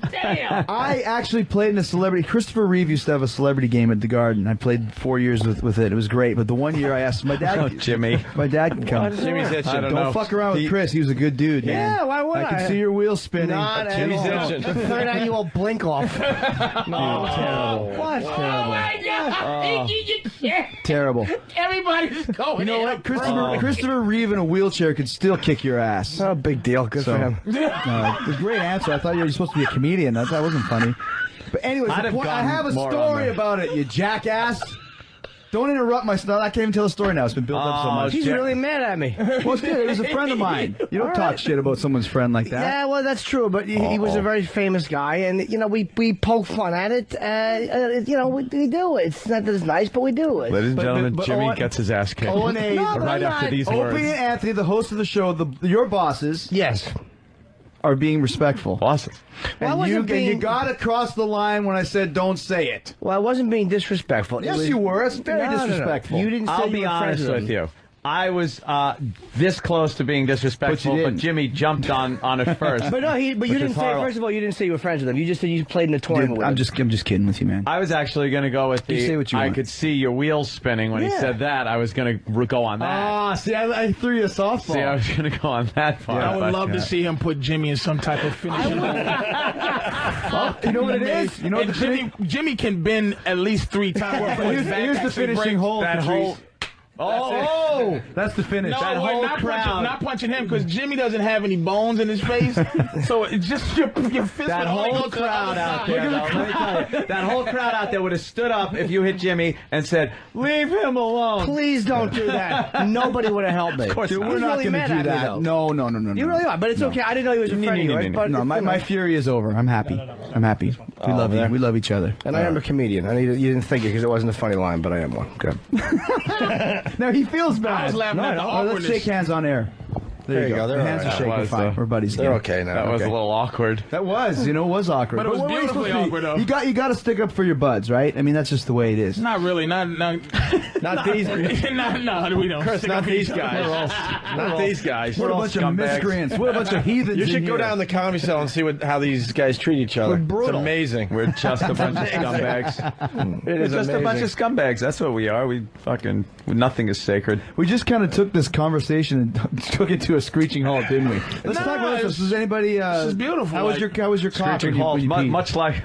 God damn! I actually played in a celebrity. Christopher Reeve used to have a celebrity game at the Garden. I played 4 years with it. It was great. But the one year I asked my dad, Oh, Jimmy. my dad can come. Jimmy's itching. Don't fuck around with Chris. He was a good dude, man. Yeah, why would I? I can see your wheels spinning. Not at Jimmy's all. itching. The third annual blink off. No, terrible. What? Oh my God! Terrible. Everybody's going. You know what? Christopher Reeve in a wheelchair could still kick your ass. No big deal. Good for him. A great answer. I thought you were supposed to be a comedian. That wasn't funny. But anyways, I have a story about it, you jackass. Don't interrupt my story. I can't even tell the story now. It's been built up so much. He's really mad at me. Well, it's good. It was a friend of mine. You don't talk shit about someone's friend like that. Yeah, well, that's true. But he was a very famous guy, and we poke fun at it. We do. It's not that it's nice, but we do it. Ladies and gentlemen, but Jimmy Owen- gets his ass kicked Owen A. right after these words. Opie and Anthony, the host of the show, your bosses, Yes. are being respectful. Awesome. Well, And you got to cross the line when I said don't say it. Well, I wasn't being disrespectful. Yes, you were. It's very disrespectful. You didn't say I'll you be were friends honest with him. you. I was this close to being disrespectful, but Jimmy jumped on it first. But no, you didn't say. First of all, you didn't say you were friends with him. You just said you played in a tournament. With I'm him. just kidding with you, man. I was actually going to go with You say what you I want. could see your wheels spinning when he said that. I was going to go on that. Ah, see, I threw you a softball. See, I was going to go on that part. I would love to see him put Jimmy in some type of finishing hole. You know what it is? You know what And Jimmy can bend at least 3 times. Here's the finishing hole. that whole. Oh, that's the finish. No, that we're whole not crowd. not punching him because Jimmy doesn't have any bones in his face. So it's just your fist. That whole crowd out there, though, let me tell you, that whole crowd out there would have stood up if you hit Jimmy and said, "Leave him alone." Please don't do that. Nobody would have helped me. Of course Dude, not. we're He's not really going to mad do at me, that. though. No. You really are, but it's okay. I didn't know he was a friend of yours. But No, my fury is over. I'm happy. I'm happy. We love you. We love each other. And I am a comedian. You didn't think it because it wasn't a funny line, but I am one. Good. No, he feels bad. I was laughing at the Let's awkwardness. shake hands on air. There you go. They're The hands all are right. shaking That was, fine. We're buddies They're again. okay now. That was a little awkward. That was, it was awkward. But it was what are you beautifully supposed to be? awkward, though. You got to stick up for your buds, right? I mean, that's just the way it is. Not really. Not these. No, we don't. Chris, not these guys. Not these guys. What a bunch of miscreants. What a bunch of heathens. You should in go here. down to the comedy cell and see how these guys treat each other. We're brutal. It's amazing. We're just a bunch of scumbags. We're just a bunch of scumbags. That's what we are. We fucking nothing is sacred. We just kind of took this conversation and took it to a screeching halt, didn't we? Let's talk about this. Does anybody? This is beautiful. How was your cock? Screeching when halls, you peed? much like.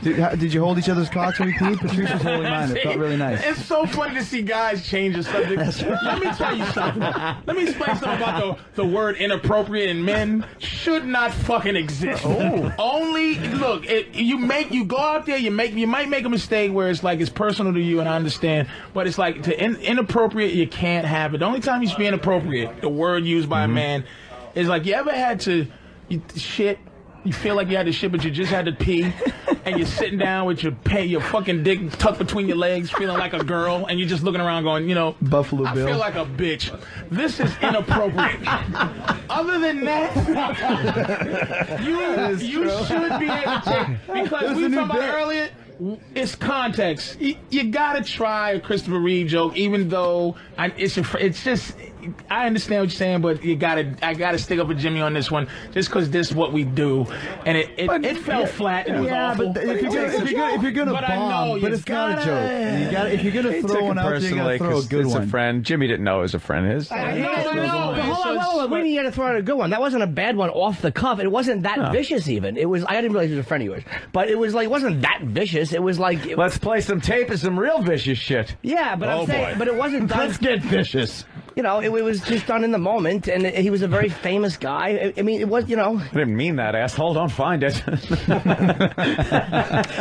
Did you hold each other's cocks when you peed? Patrice was holding mine. It felt really nice. It's so funny to see guys change the subject. Let me tell you something. Let me explain something about the word inappropriate in men should not fucking exist. Only look, you go out there, you might make a mistake where it's like it's personal to you, and I understand, but it's like inappropriate. You can't have it. The only time you should be inappropriate, the word used by a man, is like you ever had to shit. You feel like you had to shit, but you just had to pee, and you're sitting down with your fucking dick tucked between your legs, feeling like a girl, and you're just looking around going, Buffalo I Bill. feel like a bitch. This is inappropriate. Other than that, you should be able to take, because we were talking about earlier, it's context. You gotta try a Christopher Reeve joke, even though it's just. I understand what you're saying, but I gotta stick up with Jimmy on this one, just because this is what we do, and it fell flat and it was awful. But if you're gonna But I bomb, know but you it's not a joke. If you're gonna He throw took one it out there, you personally gotta throw a 'cause good it's one. a friend. Jimmy didn't know it was a friend of his. I know. But hold on. What do you got to throw out a good one? That wasn't a bad one off the cuff. It wasn't that vicious even. It was. I didn't realize he was a friend of yours. But it was like, it wasn't that vicious. It was like. Let's play some tape of some real vicious shit. Yeah, but I'm saying, but it wasn't done. Let's get vicious. It was just done in the moment, and he was a very famous guy. I mean, it was, I didn't mean that, asshole. Don't find it.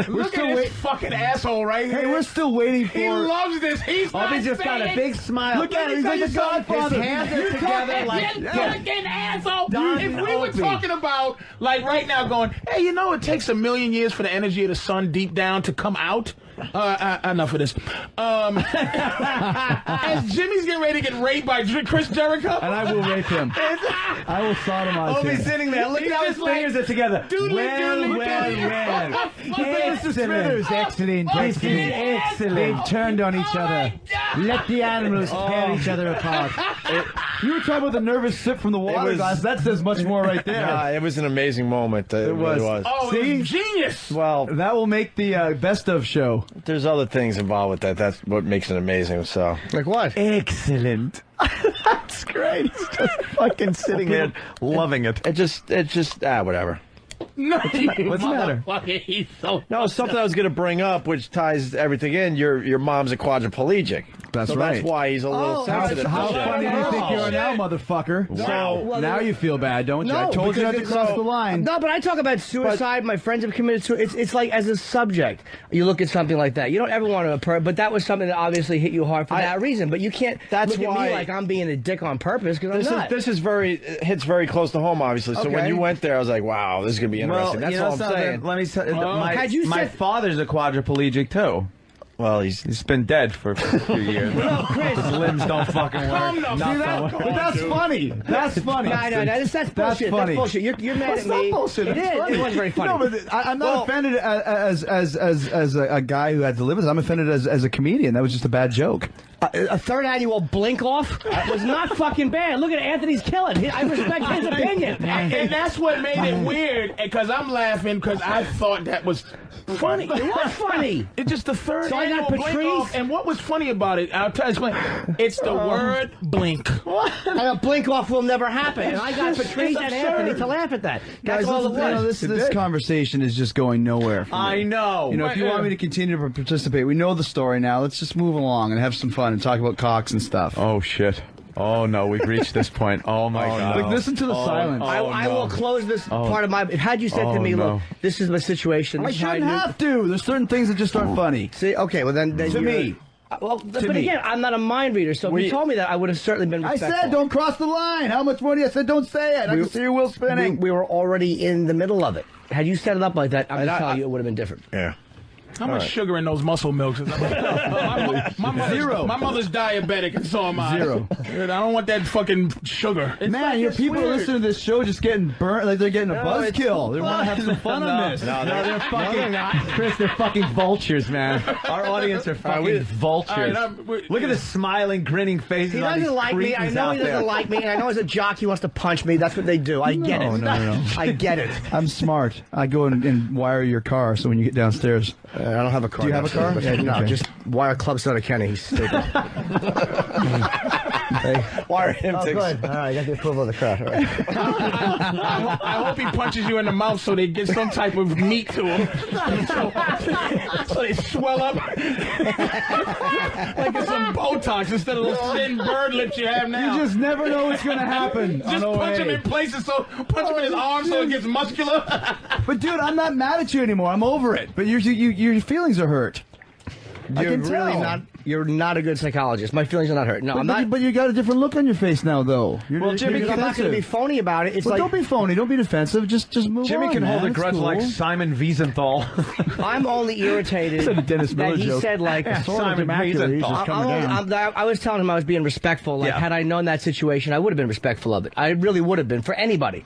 Look at this fucking asshole right here. Hey, we're still waiting for. He loves this. He's not just got a saying- big smile. Look at him. He's like the Godfather. His hands are together like. You fucking asshole. Don If we were Opie. talking about, like right now, going, hey, it takes 1,000,000 years for the energy of the sun deep down to come out. Enough of this. As Jimmy's getting ready to get raped by Chris Jericho. And I will rape him. I will sodomize him. He's sitting there. Look at how his fingers are together. Excellent. Excellent. They've turned on each other. Let the animals tear each other apart. You were talking about the nervous sip from the water glass. That says much more right there. Yeah, it was an amazing moment. It really was. Oh, See? genius! Well, that will make the best of show. There's other things involved with that. That's what makes it amazing. So, like what? Excellent. That's great. He's just fucking sitting there loving it. It just whatever. No, what's the matter? He's so No, something I was going to bring up, which ties everything in. Your mom's a quadriplegic. That's so right. That's why he's a little sensitive. How funny do you think you are now, motherfucker? So now you feel bad, don't you? No, I told you not to cross the line. No, but I talk about suicide. My friends have committed suicide. It's like as a subject, you look at something like that. You don't ever want to occur, but that was something that obviously hit you hard for that reason. But you can't look at me like I'm being a dick on purpose because I'm not. This is hits very close to home, obviously. So when you went there, I was like, wow, this is going to be interesting. That's all I'm saying. Let me say, my father's a quadriplegic too. Well, he's been dead for a few years. Well, Chris, his limbs don't fucking work. But that's funny. That's funny. No, that's bullshit. That's funny. That's bullshit. You're mad at me. Bullshit. It is. It was very funny. No, but I'm not offended as a guy who had to live with it. I'm offended as a comedian. That was just a bad joke. A third annual blink off was not fucking bad. Look at Anthony's killing. I respect his opinion. And that's what made it weird, because I'm laughing because I thought that was funny. It was funny. It's just the third So I got annual blink Patrice. off. And what was funny about it, I'll tell you, explain. It's the word blink. And a blink off will never happen. And I got Patrice and Anthony to laugh at that. That's all it was. This conversation is just going nowhere for me. I know. You know, if you want me to continue to participate, we know the story now. Let's just move along and have some fun and talk about cocks and stuff. Oh, shit. Oh, no, we've reached this point. Oh, my God. Like, listen to the silence. I will close this part of my... Had you said to me, look, this is my situation. I shouldn't have to. There's certain things that just aren't funny. See, okay, well then to me. Well, but again, I'm not a mind reader, so if you told me that, I would have certainly been respectful. I said don't cross the line. How much more do you? I said don't say it. I can see your wheel spinning. We were already in the middle of it. Had you set it up like that, I'm just telling you it would have been different. Yeah. How much sugar in those muscle milks? My mother's diabetic, and so am I. Zero. I don't want that fucking sugar. Man, your people are listening to this show just getting burnt like they're getting a buzzkill. They want to have some fun on this. No, they're fucking... Chris, they're fucking vultures, man. Our audience are fucking vultures. Look at the smiling, grinning faces. He doesn't like me. I know he doesn't like me. And I know as a jock he wants to punch me. That's what they do. I get it. No. I get it. I'm smart. I go and wire your car so when you get downstairs. I don't have a car. Do you have a car? Yeah, no, okay. just wire Club Soda Kenny. He's stupid. Wire him. Oh, good. All right, I got the approval of the crowd. All right. I hope he punches you in the mouth so they get some type of meat to them. So they swell up like it's some Botox instead of those thin bird lips you have now. You just never know what's going to happen. Just punch him in places, punch him in his arms so it gets muscular. But dude, I'm not mad at you anymore. I'm over it. But your feelings are hurt. You're not a good psychologist. My feelings are not hurt. No, I'm not. But you got a different look on your face now, though. Well, Jimmy, I'm not going to be phony about it. It's like, don't be phony. Don't be defensive. Just move Jimmy on. Jimmy can hold a grudge cool. like Simon Wiesenthal. I'm only irritated that he said like Simon Wiesenthal. I was telling him I was being respectful. Like had I known that situation, I would have been respectful of it. I really would have been for anybody.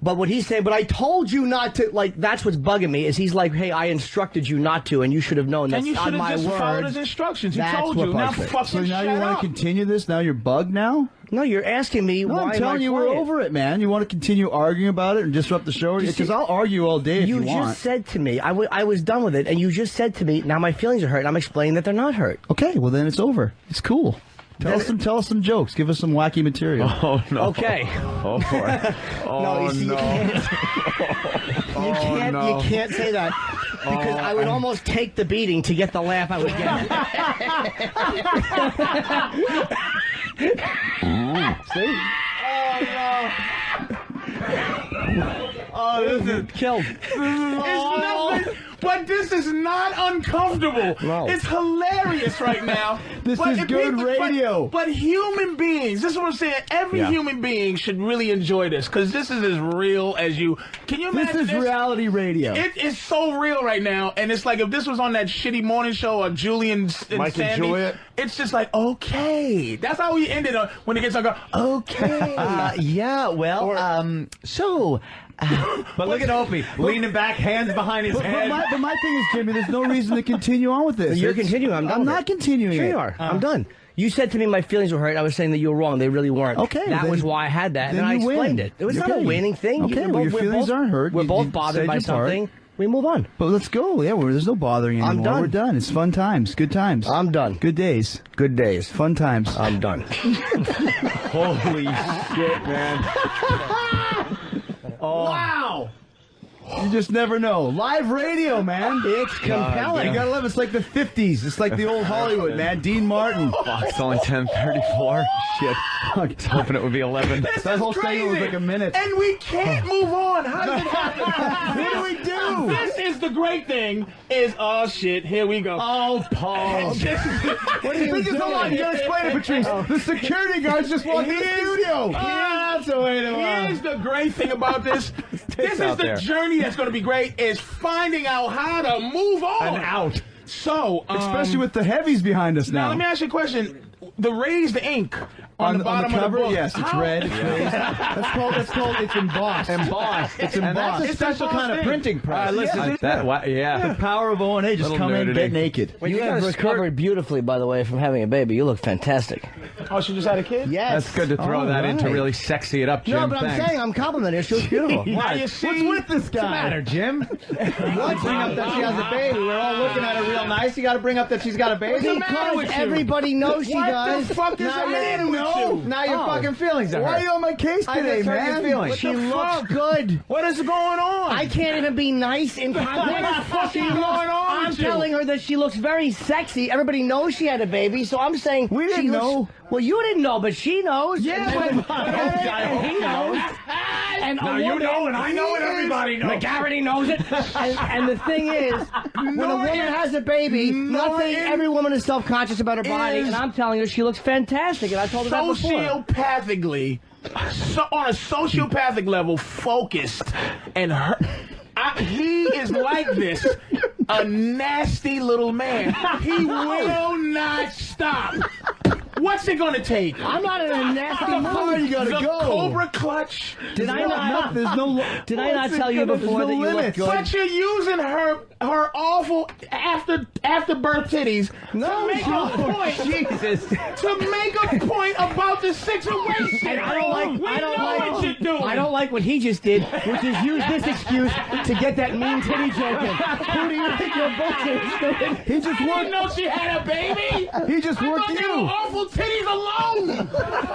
But what he's saying, but I told you not to, like, that's what's bugging me, is he's like, hey, I instructed you not to, and you should have known that. And you should have just followed his instructions. He told you. Now fucking So now shut you want to continue this? Now you're bugged now? No, you're asking me why I'm telling you we're over it, man. You want to continue arguing about it and disrupt the show? Because I'll argue all day if you want. You just said to me, I was done with it, and you just said to me, now my feelings are hurt, and I'm explaining that they're not hurt. Okay, well then it's over. It's cool. Tell us some jokes. Give us some wacky material. Oh no. Okay. Oh boy. Oh no. You can't say that because I would almost take the beating to get the laugh I would get. See? Oh no. Oh, this is killed. But this is not uncomfortable. No. It's hilarious right now. This is good radio. But human beings, this is what I'm saying. Every human being should really enjoy this because this is as real as you. Can you imagine this? This is reality radio. It is so real right now. And it's like if this was on that shitty morning show or Julian and Mike Sandy, enjoy it. It's just like, okay. That's how we ended up when it gets on. Okay. Yeah, well, so... but look at Opie, leaning back, hands behind his head. But my thing is, Jimmy, there's no reason to continue on with this. You're continuing. I'm done. I'm not continuing. Sure it. you are. I'm done. You said to me my feelings were hurt. I was saying that you were wrong. They really weren't. Okay. That was why I had that, and I explained it. It was not a winning thing. Okay, well, your feelings aren't hurt. We're both bothered by something. We move on. But let's go. Yeah, there's no bothering anymore. I'm done. We're done. It's fun times. Good times. I'm done. Good days. Good days. Fun times. I'm done. Holy shit, man. Wow. You just never know. Live radio, man. It's compelling. You gotta love it. It's like the 50s. It's like the old Hollywood, man. Dean Martin. Fuck, it's only 10:34. Shit. I was hoping it would be 11. That whole segment was like a minute. And we can't move on. How does it happen? What do we do? This is the great thing. Oh shit, here we go. Oh, Paul. What are you doing? Hold on, you gotta explain it, Patrice. The security guards just walked in the studio. That's the way to Here's the great thing about this. This is the journey that's going to be great, is finding out how to move on. And out. So, especially with the heavies behind us now. Now, let me ask you a question. The raised ink on the bottom cover, of the book. yes, it's red. It's raised. That's called. It's embossed. Embossed. It's embossed. And that's a special kind of printing press. Listen, the power of O&A. Just come in, get naked. Well, you guys recovered beautifully, by the way, from having a baby. You look fantastic. Oh, she just had a kid? Yes. That's good to throw that in to really sexy it up, Jim. No, but I'm saying I'm complimenting her. She looks beautiful. What's with this guy? What's the matter, Jim? What? Bring up that she has a baby. We're all looking at her real nice. You got to bring up that she's got a baby. Because everybody knows she does. What the fuck is happening with you? Now your fucking feelings are hurt. Why are you on my case today, man? She looks good. What is going on? I can't even be nice in compliment. What the fuck is going on I'm with you? telling her that she looks very sexy. Everybody knows she had a baby, so I'm saying We didn't know. Well, you didn't know, but she knows. Yeah, and he knows. And Now you know, and I know, and everybody knows. McGarity knows it. And the thing is, when a woman has a baby, every woman is self-conscious about her body, and I'm telling her she looks fantastic, and I told her that before. Sociopathically, on a sociopathic level, focused, and he is like this, a nasty little man. He will not stop. What's it gonna take? I'm not in a nasty mood. You gotta go. Cobra clutch. Did I not? There's no. Did I not tell you before that you look good? But you're using her awful after birth titties to make a point. Jesus. To make a point about the situation. And I don't like what he just did, which is use this excuse to get that mean titty joke in. Who do you think you're bullshit? He just You worked. know she had a baby. He just worked Leave you. awful titties alone.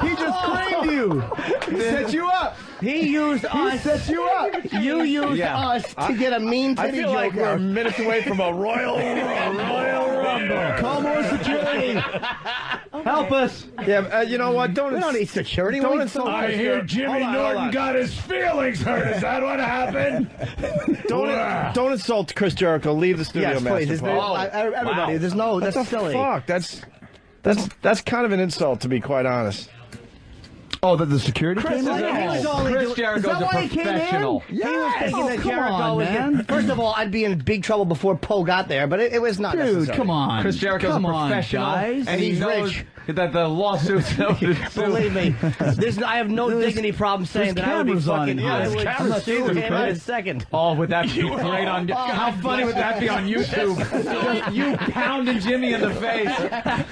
He just claimed you. He set you up. He used us. He set you up. You used us to get a mean I titty feel joke like we're out. minutes away from a royal rumble. Call more security. Help us. Yeah, you know what? We don't need security. Don't insult. I hear Jimmy Norton got his feelings hurt. Is that what happened? Don't insult Chris Jericho. Leave the studio, Yes, Master please. Paul. Everybody, there's no. What That's the silly. fuck? That's kind of an insult, to be quite honest. Oh, that the security came in? Chris Jericho's a professional. He was thinking that Jericho on, was man. First of all, I'd be in big trouble before Poe got there, but it was not Dude, necessary. come on. Chris Jericho's Come a on, professional, guys. and he He's knows rich. that the lawsuits. Believe me, I have no dignity problem saying that I would be cameras on fucking. in here. I There's would cameras sue too, him in right? a second. Oh, would that be great on? How funny would that be on YouTube? Just you pounding Jimmy in the face.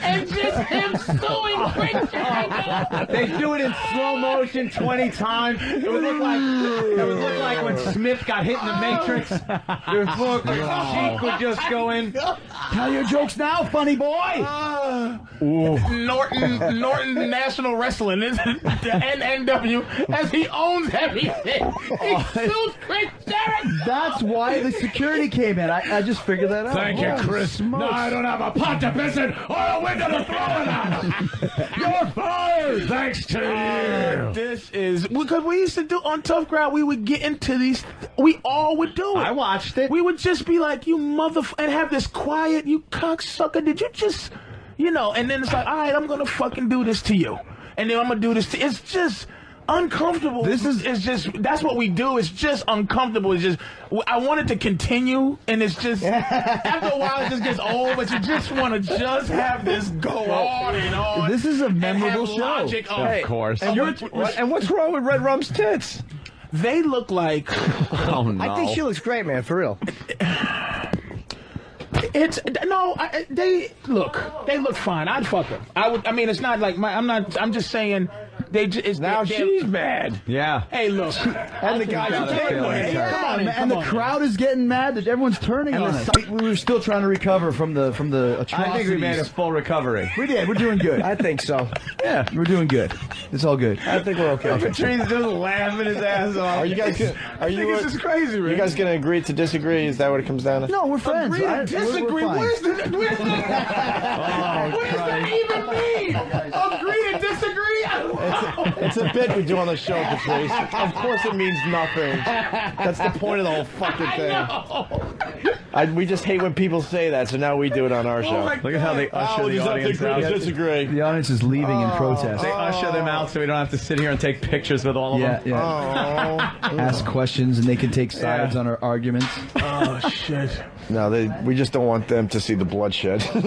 And just him suing Chris Jericho. They do it in slow motion 20 times. It would look like when Smith got hit in the Matrix. Your cheek would just go in. Tell your jokes now, funny boy. Norton National Wrestling is the NNW, as he owns everything. He sues Chris Jericho. That's why the security came in. I just figured that out. Thank you, Chris. No, I don't have a pot to piss in or a window to throw it out. You're fired. Thanks to you. This is because we used to do on Tough Crowd. We would get into these. We all would do it. I watched it. We would just be like, "You and have this quiet, you cocksucker. Did you just, And then it's like, all right, I'm gonna fucking do this to you, and then I'm gonna do this to. It's just uncomfortable. It's just that's what we do. It's just uncomfortable. It's just I want it to continue, and it's just after a while it just gets old. But you just want to just have this go on and on. This is a memorable and have show. Of course. And what's wrong with Red Rum's tits? They look like. Oh no. I think she looks great, man, for real. They look fine. I'd fuck them. I mean, it's not like I'm just saying. She's mad. Yeah. Hey, look. And the guys are Come on, and the crowd is getting mad that everyone's turning on us. We were still trying to recover from the atrocities. I think we made a full recovery. We did. We're doing good. I think so. Yeah, we're doing good. It's all good. I think we're okay. Patrice just laughing his ass off. Are you guys? This is crazy, man. You guys gonna agree to disagree? Is that what it comes down to? No, we're friends. Agree to disagree. Where's the? What does that even mean? Agree to disagree? It's a bit we do on the show, Patrice. Of course it means nothing. That's the point of the whole fucking thing. We just hate when people say that, so now we do it on our show. Look at how they usher the audience out. Disagree. The audience is leaving in protest. They usher them out so we don't have to sit here and take pictures with all of them. Yeah. Ask questions and they can take sides on our arguments. Oh, shit. No, we just don't want them to see the bloodshed. No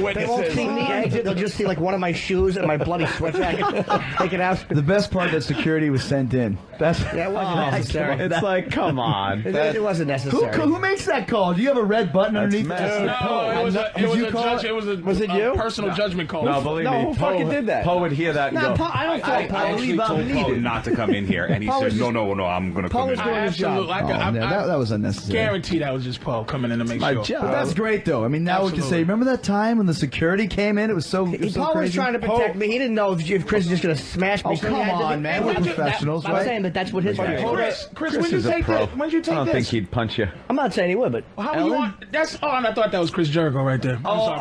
witnesses. They won't see me exit. They'll just see like one of my shoes and my bloody sweat jacket. Take it out. The best part that security was sent in. It wasn't necessary. It's like, come on. It wasn't necessary. Who makes that call? Do you have a red button underneath? No, it was a personal judgment call. No, believe me. Who fucking did that? Poe would hear that and go. I don't I actually told Poe not to come in here, and he said, no, I'm going to come in. That was unnecessary. Guarantee that was just Paul coming in to make sure. But that's great, though. I mean, now we can say, remember that time when the security came in? It was so crazy. Paul was trying to protect me. He didn't know if Chris was just going to smash me. Oh, come on, man. We're professionals, right? I'm saying that that's what his Chris, when you take that? When you take this? I don't think he'd punch you. I'm not saying he would, but how you want? And I thought that was Chris Jericho right there. It's not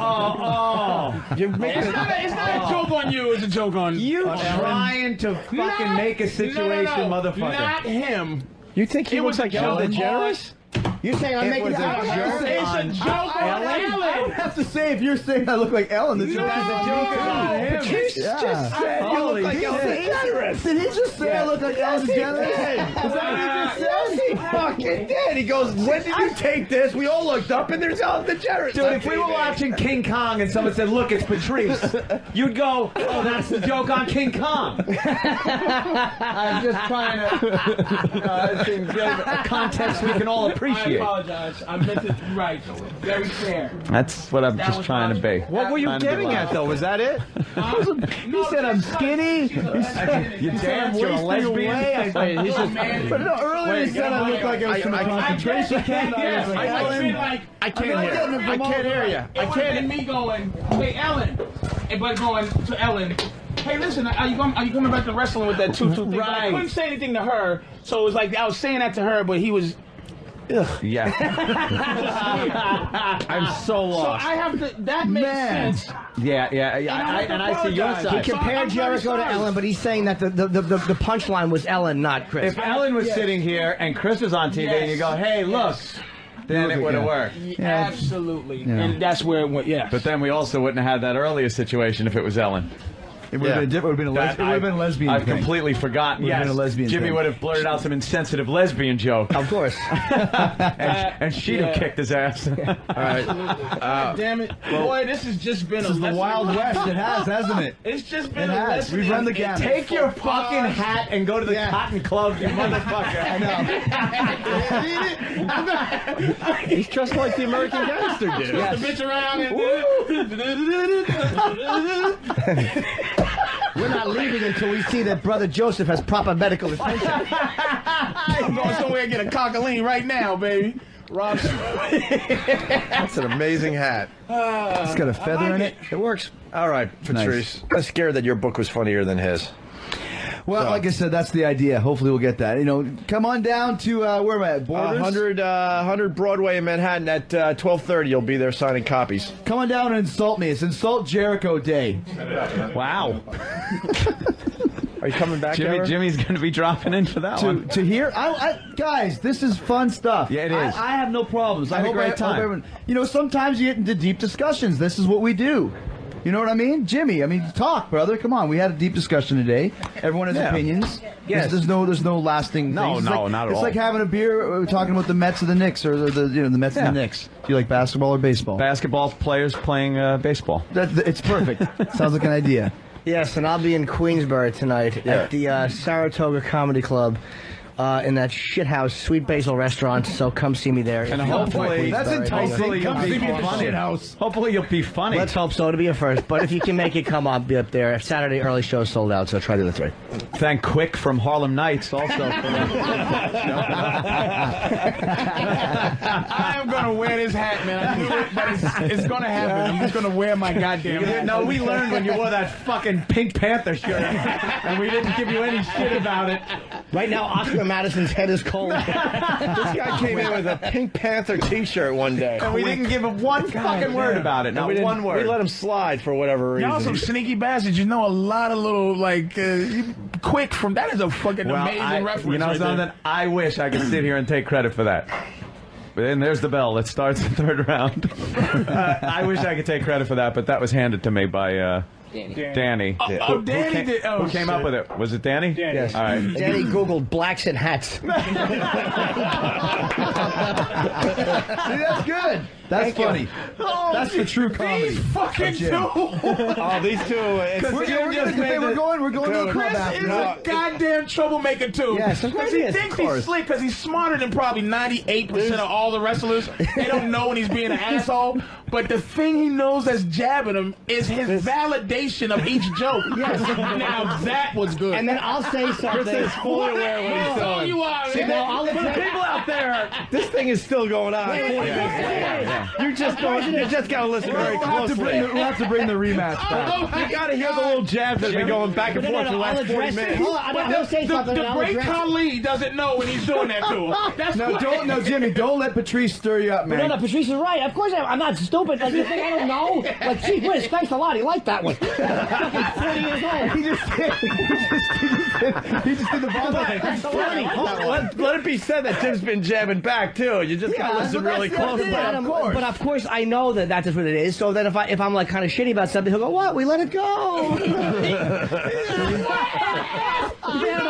a joke on you. It's a joke on you. Trying to fucking make a situation, motherfucker. Not him. You think he looks like Ellen DeGeneres? You're saying I'm making It's a joke on Ellen. I would have to say, if you're saying I look like Ellen, the joke is a joke on him. Patrice just said you look like Ellen DeGeneres. Did he just say I look like Ellen DeGeneres? Is that what he just said? He fucking did. He goes, when did you take this? We all looked up and there's Ellen DeGeneres. Dude, if we were watching King Kong and someone said, look, it's Patrice, you'd go, oh, that's the joke on King Kong. I'm just trying to get context we can all appreciate. I apologize. I meant it right. Very fair. That's what I'm just trying to be. What were you getting at, though? Was that it? He said I'm skinny. You damn, you're a lesbian. But no, earlier he said I look like I was from a concentration camp. I can't hear you. I can't. Me going, hey Ellen, but going to Ellen. Hey, listen, are you coming back to wrestling with that 2-2 thing? Right. I couldn't say anything to her, so it was like I was saying that to her, but he was. Ugh. Yeah. I'm so lost. So I have to. That makes sense. Yeah. And I see your side. He compared Jericho to Ellen, but he's saying that the punchline was Ellen, not Chris. If Ellen was sitting here and Chris was on TV and you go, hey, look, then it would have worked. Absolutely. Yeah. And that's where it went, But then we also wouldn't have had that earlier situation if it was Ellen. It would have been a lesbian. I've completely forgotten. Yes, been a lesbian Jimmy would have blurted out some insensitive lesbian joke. Of course. and she'd have kicked his ass. All right. Damn it. Boy, this has just been the Wild West. It has, hasn't it? It's just been a lesson. We've run the gamut. Take your fucking hat and go to the Cotton Club, you motherfucker. I know. He's just like the American Gangster dude. Yes. The bitch around and we're not leaving until we see that Brother Joseph has proper medical attention. I'm going somewhere and get a cockaline right now, baby. Rob. That's an amazing hat. It's got a feather in it. It works. All right, Patrice. I'm scared that your book was funnier than his. Well, like I said, that's the idea. Hopefully we'll get that. Come on down to, where am I at? Borders? 100 Broadway in Manhattan at 12:30. You'll be there signing copies. Come on down and insult me. It's Insult Jericho Day. Wow. Are you coming back, Jimmy's going to be dropping in for that one. To hear? Guys, this is fun stuff. Yeah, it is. I have no problems. I had a great time. Sometimes you get into deep discussions. This is what we do. You know what I mean? Jimmy, talk, brother. Come on. We had a deep discussion today. Everyone has opinions. Yes. There's no lasting things. No, not at all. It's like having a beer talking about the Mets or the Knicks or the Mets and the Knicks. Do you like basketball or baseball? Basketball players playing baseball. It's perfect. Sounds like an idea. Yes, and I'll be in Queensbury tonight at the Saratoga Comedy Club. in that shithouse Sweet Basil restaurant. So come see me there. And hopefully, that's enticing. Hopefully you'll be funny. Hopefully you'll be funny. Let's hope so to be a first. But if you can make it, come on, be up there. Saturday early show sold out, so try the other 3. Thank Quick from Harlem Nights also. For I am gonna wear this hat, man. I knew it, but it's gonna happen. I'm just gonna wear my goddamn hat. No, we learned when you wore that fucking Pink Panther shirt, and we didn't give you any shit about it. Right now, Oscar Madison's head is cold. This guy came in with a Pink Panther T-shirt one day. And we didn't give him one fucking word about it. Not one word. We let him slide for whatever reason. Y'all some sneaky bastards. You know a lot of little, like, Quick from... That is a fucking amazing reference. You know right something? there. I wish I could sit here and take credit for that. But then there's the bell. It starts the 3rd round. I wish I could take credit for that, but that was handed to me by... Danny. Danny Who came up with it? Was it Danny? Danny. Yes. All right. Danny Googled blacks and hats. See, that's good. That's funny. That's the true comedy. These fucking two. Oh, these two. We're going to a club Chris after. is a goddamn troublemaker too. Yes, of course he he is. thinks he's slick because he's smarter than probably 98% of all the wrestlers. They don't know when he's being an asshole. But the thing he knows that's jabbing him is his validation of each joke. Yes. Now that was good. And then I'll say something. Chris is fully aware of what he's So doing. you are. See, now I'll For the people out there, this thing is still going on. You just gotta listen very closely. We'll have to bring the rematch back. You gotta hear the little jabs that's been going back and forth for the last 40 minutes. Hold on, I'll say something. The great Khali doesn't know when he's doing that to him. That's No, Jimmy, don't let Patrice stir you up, man. No, Patrice is right. Of course, I'm not stupid. Like, you think I don't know? Like, gee whiz, thanks a lot. He liked that one. Fucking 40 years old. He just did the ball. That's funny. Let it be said that Tim's been jabbing back too. You just gotta listen really closely. But of course, I know that that's what it is. So then if I'm like kind of shitty about something, he'll go, "What? We let it go." You know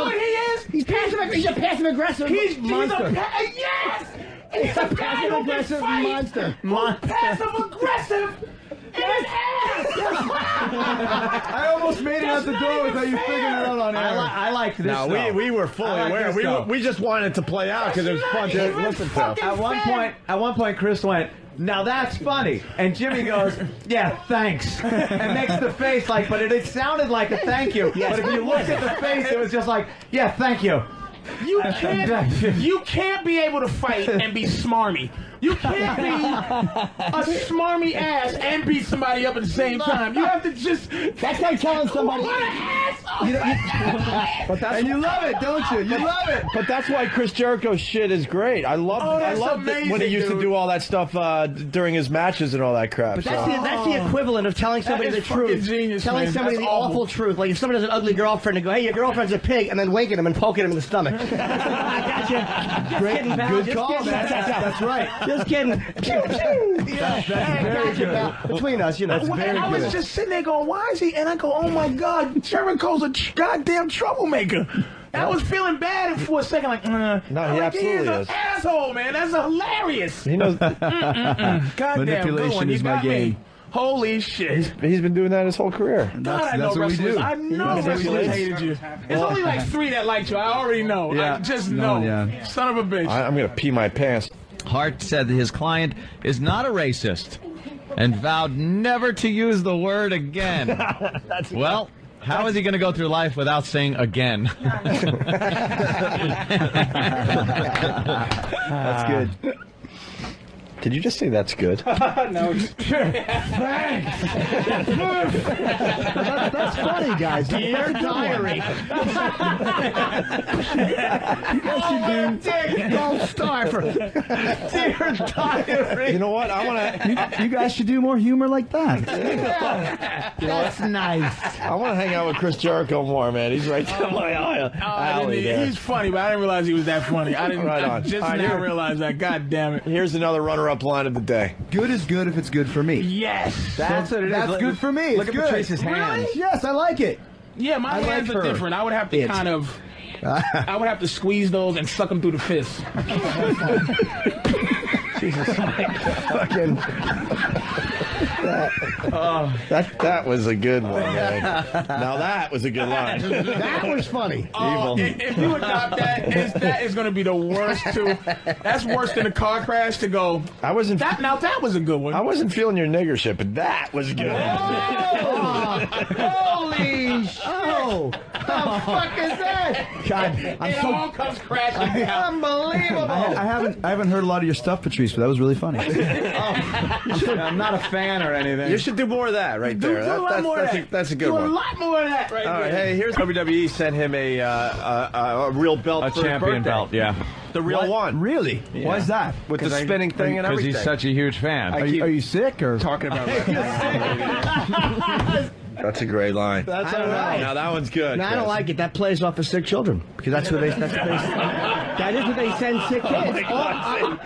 what he is? He's passive. He's a passive aggressive monster. Yes. He's a Passive aggressive monster. Passive aggressive. His ass. I almost made it out the door without you figuring it out on air. I liked this. No, we were fully aware. We just wanted it to play out because it was fun to listen to. At one point, Chris went, "Now that's funny," and Jimmy goes, "Yeah, thanks," and makes the face like, but it sounded like a thank you. But if you looked at the face, it was just like, "Yeah, thank you." You can't be able to fight and be smarmy. You can't be a smarmy ass and beat somebody up at the same time. You have to just... That's like telling somebody... What an asshole! And you love it, don't you? You love it. But that's why Chris Jericho's shit is great. I love amazing, when he used to do all that stuff during his matches and all that crap. But that's the equivalent of telling somebody the truth. Genius, telling man. somebody That's the awful. awful truth. Like if somebody has an ugly girlfriend and go, "Hey, your girlfriend's a pig," and then winking him and poking him in the stomach. I gotcha. Just kidding, pal. Good Just call, kidding. man. That's right. Just kidding. That's very good. Between us, you know. And I was just sitting there going, why is he? And I go, oh my God, Jericho's a goddamn troublemaker. I was feeling bad for a second, like, No, he absolutely is. An asshole, man. That's hilarious. He knows. Goddamn, Manipulation is my game. Holy shit. He's been doing that his whole career. God, I know that's what we wrestlers. do. I know wrestlers hated you. It's only like 3 that liked you. I already know. Yeah. I just know. Yeah. Son of a bitch. I'm gonna pee my pants. Hart said that his client is not a racist and vowed never to use the word again. Well, how is he going to go through life without saying again? That's good. Did you just say that's good? No. Thanks. That's funny, guys. Dear diary. Yes, you do. Gold star for Dear diary. You know what? I want to. You guys should do more humor like that. That's nice. I want to hang out with Chris Jericho more, man. He's right down my alley there. He's funny, but I didn't realize he was that funny. I didn't. Right I on. just All right, now here. realized that. God damn it. Here's another runner-up line of the day. Good is good if it's good for me. Yes. That's what it is. That's good for me. Look It's at good. Patrice's hands. Yes, I like it. Yeah, my I hands like are her. different. I would have to kind of. I would have to squeeze those and suck them through the fist. Jesus. Fucking. That was a good one, man. Now that was a good line. That was funny. Oh, if you adopt that is going to be the worst too. That's worse than a car crash to go. I wasn't. Now that was a good one. I wasn't feeling your nigger shit, but that was good. Holy shit! Oh, the fuck is that? God, It all comes crashing down. Unbelievable! I haven't heard a lot of your stuff, Patrice, but that was really funny. I'm not a fan or anything. You should do more of that right there. Do a lot more of that. That's a good Do one. a lot more of that right All right, there. hey, here's WWE sent him a real belt A for his champion birthday. belt, yeah. The real one. Really? Why is that? With the spinning thing and Because everything. he's such a huge fan. Are you sick or? talking about That's a great line. That's all right. Now that one's good. No, I don't like it. That plays off of sick children because that's what they. That is what they send sick kids.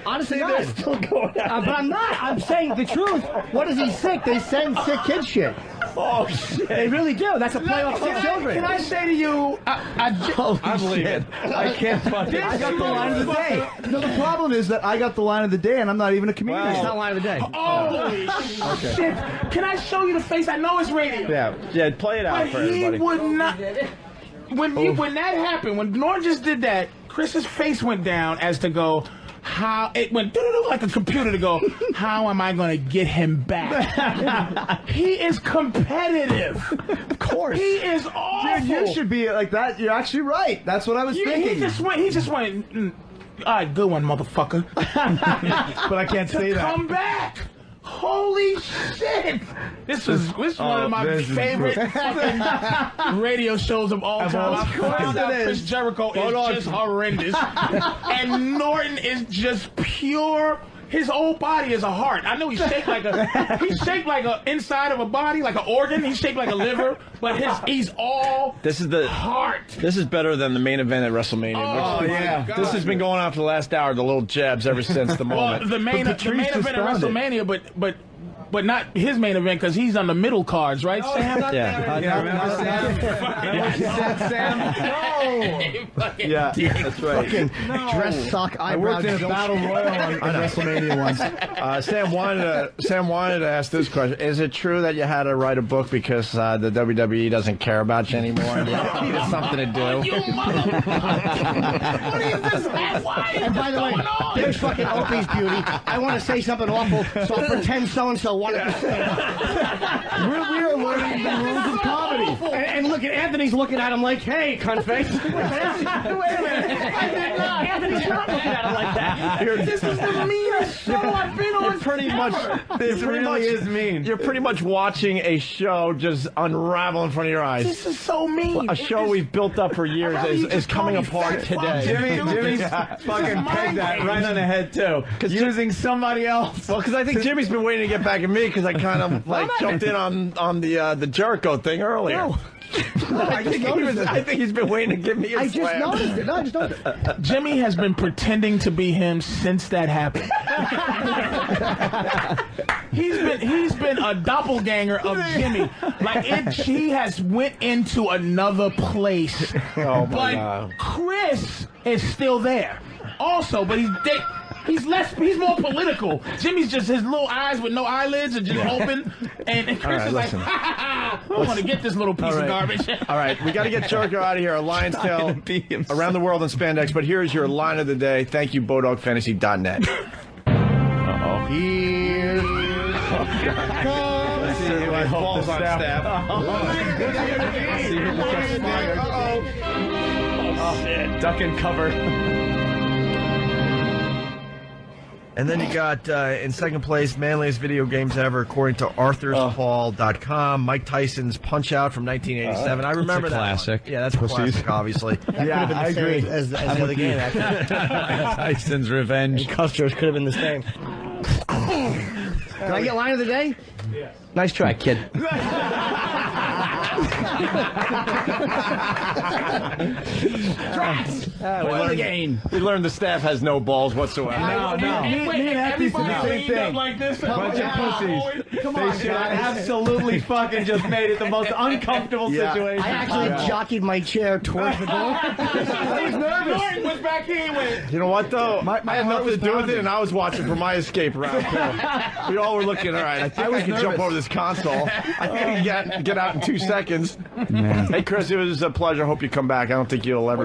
Honestly, They're still going out. but I'm not. I'm saying the truth. What is he sick? They send sick kid shit. Oh, shit. They really do. That's a play off sick children. Can I say to you, I believe it. I can't fucking. I got the line of the day. No, the problem is that I got the line of the day, and I'm not even a comedian. It's not line of the day. holy shit! Can I show you the face? I know it's radio. Yeah, play it out But for he everybody. would not. When that happened, when Norton just did that, Chris's face went down as to go. How it went doo-doo-doo like a computer to go. How am I going to get him back? He is competitive. Of course. He is awful. Dude, you should be like that. You're actually right. That's what I was thinking. He just went. All right, good one, motherfucker. But I can't say that. Come back. Holy shit! This is one of my favorite fucking radio shows of all time. I found out Chris Jericho is just horrendous, and Norton is just pure. His whole body is a heart. I know he's shaped like a inside of a body, like an organ. He's shaped like a liver, but he's all heart. This is better than the main event at WrestleMania. Oh, yeah. This has been going on for the last hour. The little jabs ever since the moment. Well, the main event at WrestleMania, but not his main event because he's on the middle cards, right, Sam? Sam? Yeah, that's right. Fucking dress sock I eyebrow. worked in a battle royal on WrestleMania once. Sam wanted to ask this question: is it true that you had to write a book because the WWE doesn't care about you anymore? And you needed something to do. You motherfucker! What is this? Why is And by the way, going on? there's fucking Opie's beauty. I want to say something awful, so I'll pretend so-and-so wanted to say it. We are learning the rules of comedy. And look at Anthony's looking at him like, hey, cunt face. Wait a minute. I did not. Anthony's not looking at him like that. This is the meanest show I've been on. This really is mean. You're pretty much watching a show just unravel in front of your eyes. This is so mean. A show we've built up for years is coming apart today. Jimmy's fucking pegged that right on the head too. Using somebody else. Well, because I think Jimmy's been waiting to get back at me because I kind of jumped in on the Jericho thing earlier. No. I think he's been waiting to give me a I just slam. noticed it. No, I just noticed it. Jimmy has been pretending to be him since that happened. he's been a doppelganger of Jimmy. He has went into another place. Oh my But God. Chris is still there. Also, but he's more political. Jimmy's just his little eyes with no eyelids are just open, and Chris is like, ha ha ha! I want to get this little piece of garbage. All right, we got to get Jericho out of here. A Lion's Tail around the world in spandex. But here's your line of the day. Thank you, BodogFantasy.net. Here Let's see who has balls on staff. Duck and cover. And then you got, in second place, manliest video games ever, according to Arthur'sPaul.com. Mike Tyson's Punch-Out! From 1987. I remember that. Classic. Yeah, that's a classic, obviously. Yeah, I agree. As the other game, actually. Tyson's Revenge. Custer's could have been the same. Can I get line of the day? Yeah. Nice try, kid. We learned the staff has no balls whatsoever. No. Me and Happy said the same thing. Like this, Bunch of pussies. Come on, they absolutely fucking just made it the most uncomfortable situation. I actually jockeyed my chair towards the door. I was nervous. Norton was back here. Went. You know what though? I had nothing to do with it, and I was watching for my escape route too. We all were looking. All right, I think I can jump over this console. I think I can get out in 2 seconds. Man. Hey, Chris, it was a pleasure. Hope you come back. I don't think you'll ever.